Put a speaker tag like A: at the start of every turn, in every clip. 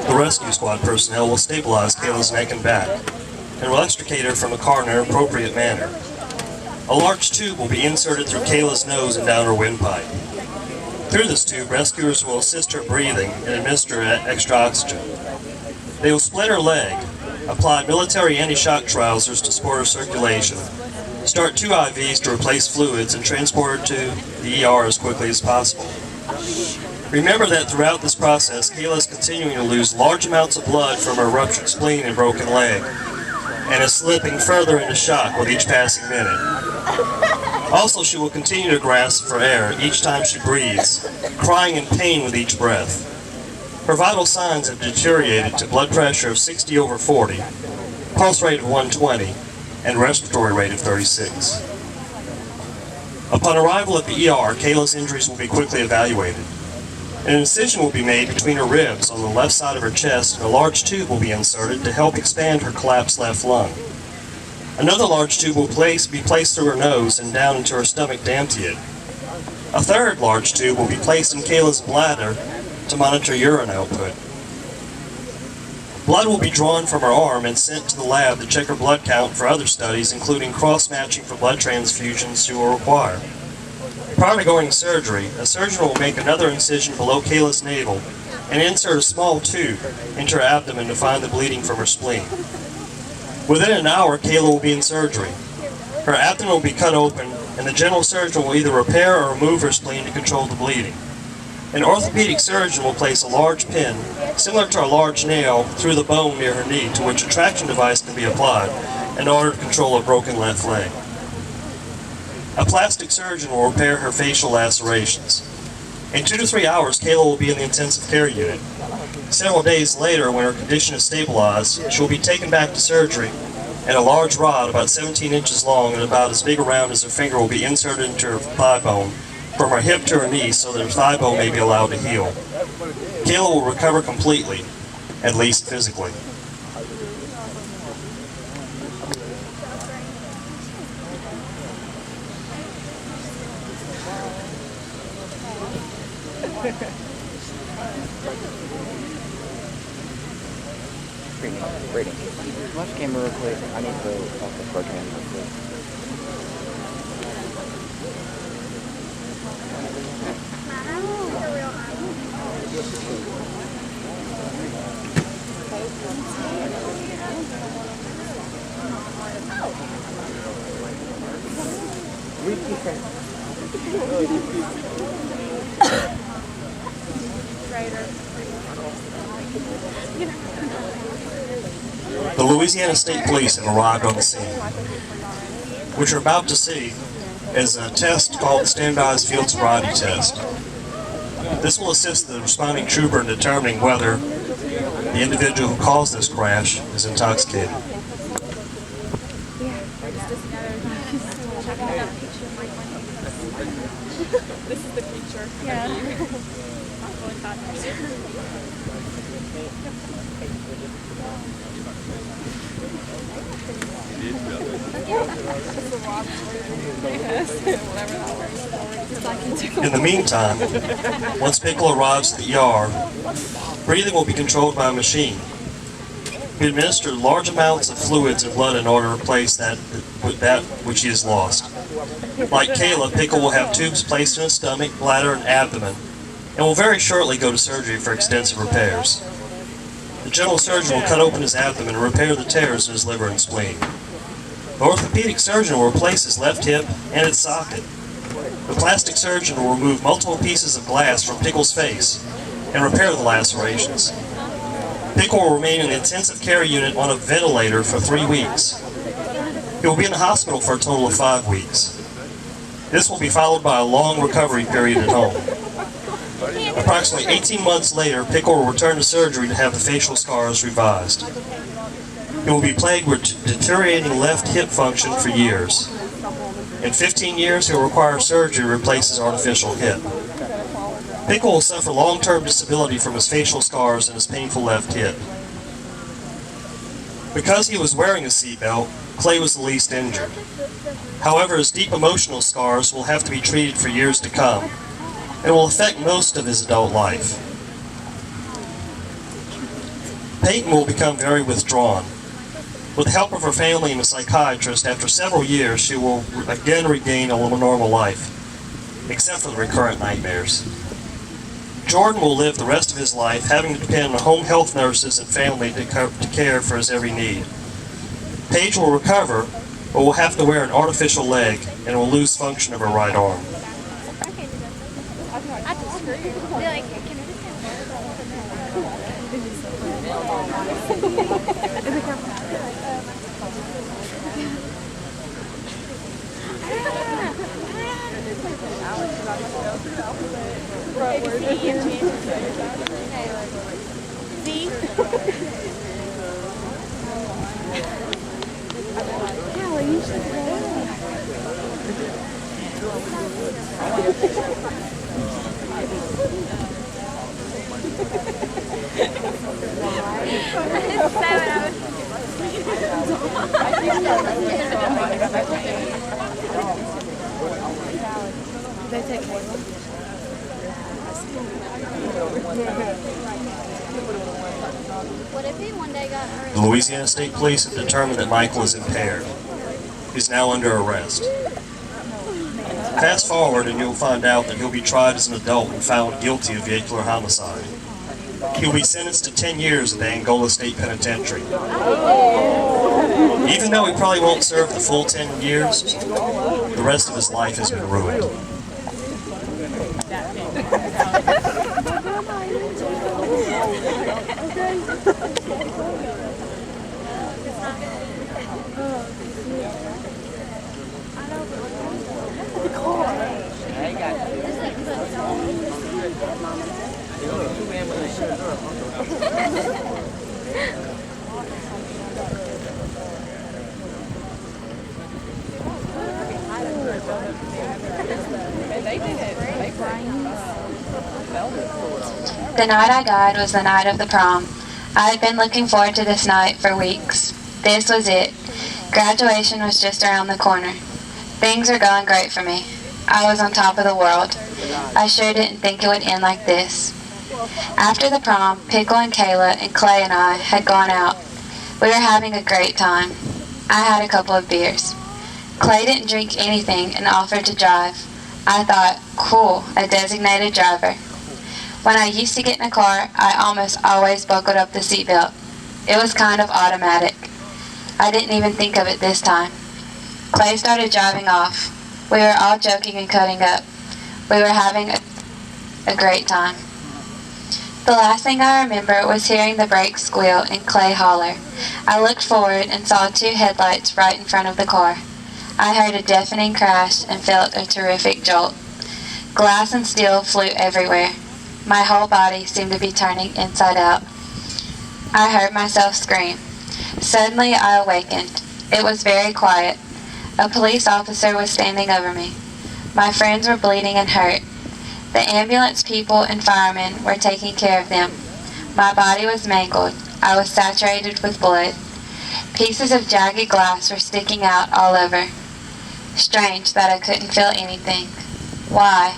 A: The rescue squad personnel will stabilize Kayla's neck and back, and will extricate her from the car in an appropriate manner. A large tube will be inserted through Kayla's nose and down her windpipe. Through this tube, rescuers will assist her breathing and administer extra oxygen. They will split her leg, apply military anti-shock trousers to support her circulation, start 2 IVs to replace fluids, and transport her to the ER as quickly as possible. Remember that throughout this process, Kayla is continuing to lose large amounts of blood from her ruptured spleen and broken leg, and is slipping further into shock with each passing minute. Also, she will continue to grasp for air each time she breathes, crying in pain with each breath. Her vital signs have deteriorated to blood pressure of 60/40, pulse rate of 120, and respiratory rate of 36. Upon arrival at the ER, Kayla's injuries will be quickly evaluated. An incision will be made between her ribs on the left side of her chest, and a large tube will be inserted to help expand her collapsed left lung. Another large tube will be placed through her nose and down into her stomach to empty it. A third large tube will be placed in Kayla's bladder to monitor urine output. Blood will be drawn from her arm and sent to the lab to check her blood count for other studies, including cross-matching for blood transfusions she will require. Prior to going to surgery, a surgeon will make another incision below Kayla's navel and insert a small tube into her abdomen to find the bleeding from her spleen. Within an hour, Kayla will be in surgery. Her abdomen will be cut open, and the general surgeon will either repair or remove her spleen to control the bleeding. An orthopedic surgeon will place a large pin, similar to a large nail, through the bone near her knee, to which a traction device can be applied in order to control a broken left leg. A plastic surgeon will repair her facial lacerations. In 2 to 3 hours, Kayla will be in the intensive care unit. Several days later, when her condition is stabilized, she will be taken back to surgery, and a large rod about 17 inches long and about as big around as her finger will be inserted into her thigh bone from her hip to her knee so that her thigh bone may be allowed to heal. Kayla will recover completely, at least physically.
B: Rating. Watch camera real quick. I need to go off the program real quick.
A: The Louisiana State Police have arrived on the scene. What you're about to see is a test called the Standardized Field Sobriety Test. This will assist the responding trooper in determining whether the individual who caused this crash is intoxicated.
C: This is the picture. Yeah.
A: In the meantime, once Pickle arrives at the ER, breathing will be controlled by a machine. We administer large amounts of fluids and blood in order to replace that which he has lost. Like Kayla, Pickle will have tubes placed in his stomach, bladder, and abdomen, and will very shortly go to surgery for extensive repairs. The general surgeon will cut open his abdomen and repair the tears in his liver and spleen. The orthopedic surgeon will replace his left hip and its socket. The plastic surgeon will remove multiple pieces of glass from Pickle's face and repair the lacerations. Pickle will remain in the intensive care unit on a ventilator for 3 weeks. He will be in the hospital for a total of 5 weeks. This will be followed by a long recovery period at home. Approximately 18 months later, Pickle will return to surgery to have the facial scars revised. He will be plagued with deteriorating left hip function for years. In 15 years, he will require surgery to replace his artificial hip. Pickle will suffer long-term disability from his facial scars and his painful left hip. Because he was wearing a seatbelt, Clay was the least injured. However, his deep emotional scars will have to be treated for years to come, and will affect most of his adult life. Peyton will become very withdrawn. With the help of her family and a psychiatrist, after several years, she will again regain a little normal life, except for the recurrent nightmares. Jordan will live the rest of his life having to depend on home health nurses and family to care for his every need. Paige will recover, but will have to wear an artificial leg and will lose function of her right arm.
D: What if he one day got hurt?
A: The Louisiana State Police have determined that Michael is impaired. He's now under arrest. Fast forward and you'll find out that he'll be tried as an adult and found guilty of vehicular homicide. He'll be sentenced to 10 years at the Angola State Penitentiary. Even though he probably won't serve the full 10 years, the rest of his life has been ruined.
E: The night I died was the night of the prom. I had been looking forward to this night for weeks. This was it. Graduation was just around the corner. Things were going great for me. I was on top of the world. I sure didn't think it would end like this. After the prom, Pickle and Kayla and Clay and I had gone out. We were having a great time. I had a couple of beers. Clay didn't drink anything and offered to drive. I thought, cool, a designated driver. When I used to get in a car, I almost always buckled up the seatbelt. It was kind of automatic. I didn't even think of it this time. Clay started driving off. We were all joking and cutting up. We were having a great time. The last thing I remember was hearing the brakes squeal and Clay holler. I looked forward and saw 2 headlights right in front of the car. I heard a deafening crash and felt a terrific jolt. Glass and steel flew everywhere. My whole body seemed to be turning inside out. I heard myself scream. Suddenly I awakened. It was very quiet. A police officer was standing over me. My friends were bleeding and hurt. The ambulance people and firemen were taking care of them. My body was mangled. I was saturated with blood. Pieces of jagged glass were sticking out all over. Strange that I couldn't feel anything. Why?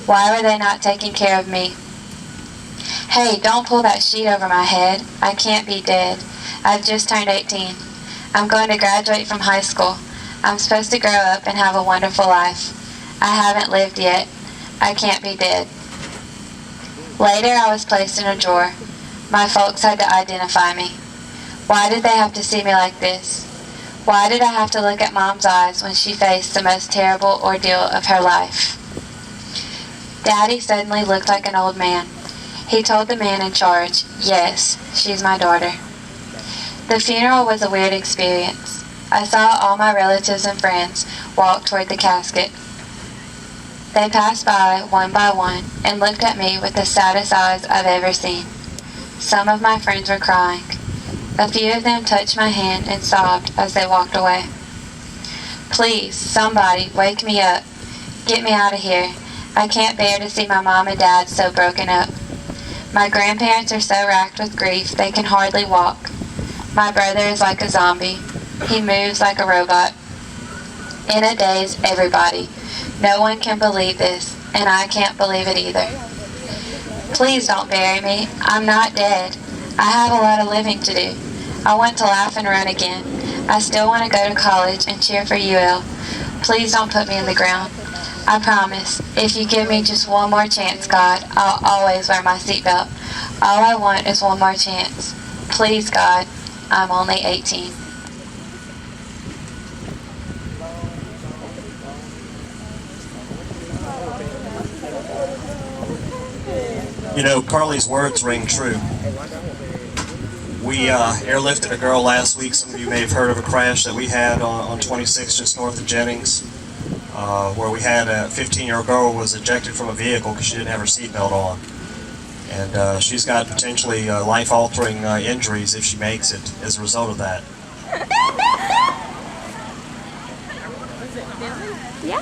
E: Why were they not taking care of me? Hey, don't pull that sheet over my head. I can't be dead. I've just turned 18. I'm going to graduate from high school. I'm supposed to grow up and have a wonderful life. I haven't lived yet. I can't be dead. Later, I was placed in a drawer. My folks had to identify me. Why did they have to see me like this? Why did I have to look at Mom's eyes when she faced the most terrible ordeal of her life? Daddy suddenly looked like an old man. He told the man in charge, "Yes, she's my daughter." The funeral was a weird experience. I saw all my relatives and friends walk toward the casket. They passed by one and looked at me with the saddest eyes I've ever seen. Some of my friends were crying. A few of them touched my hand and sobbed as they walked away. Please, somebody, wake me up. Get me out of here. I can't bear to see my mom and dad so broken up. My grandparents are so racked with grief they can hardly walk. My brother is like a zombie. He moves like a robot. In a daze, everybody. No one can believe this, and I can't believe it either. Please don't bury me. I'm not dead. I have a lot of living to do. I want to laugh and run again. I still want to go to college and cheer for UL. Please don't put me in the ground. I promise, if you give me just one more chance, God, I'll always wear my seatbelt. All I want is one more chance. Please, God, I'm only 18.
A: You know, Carly's words ring true. We airlifted a girl last week. Some of you may have heard of a crash that we had on 26 just north of Jennings, where we had a 15-year-old girl was ejected from a vehicle because she didn't have her seatbelt on. And she's got potentially life-altering injuries if she makes it as a result of that.
D: Yeah.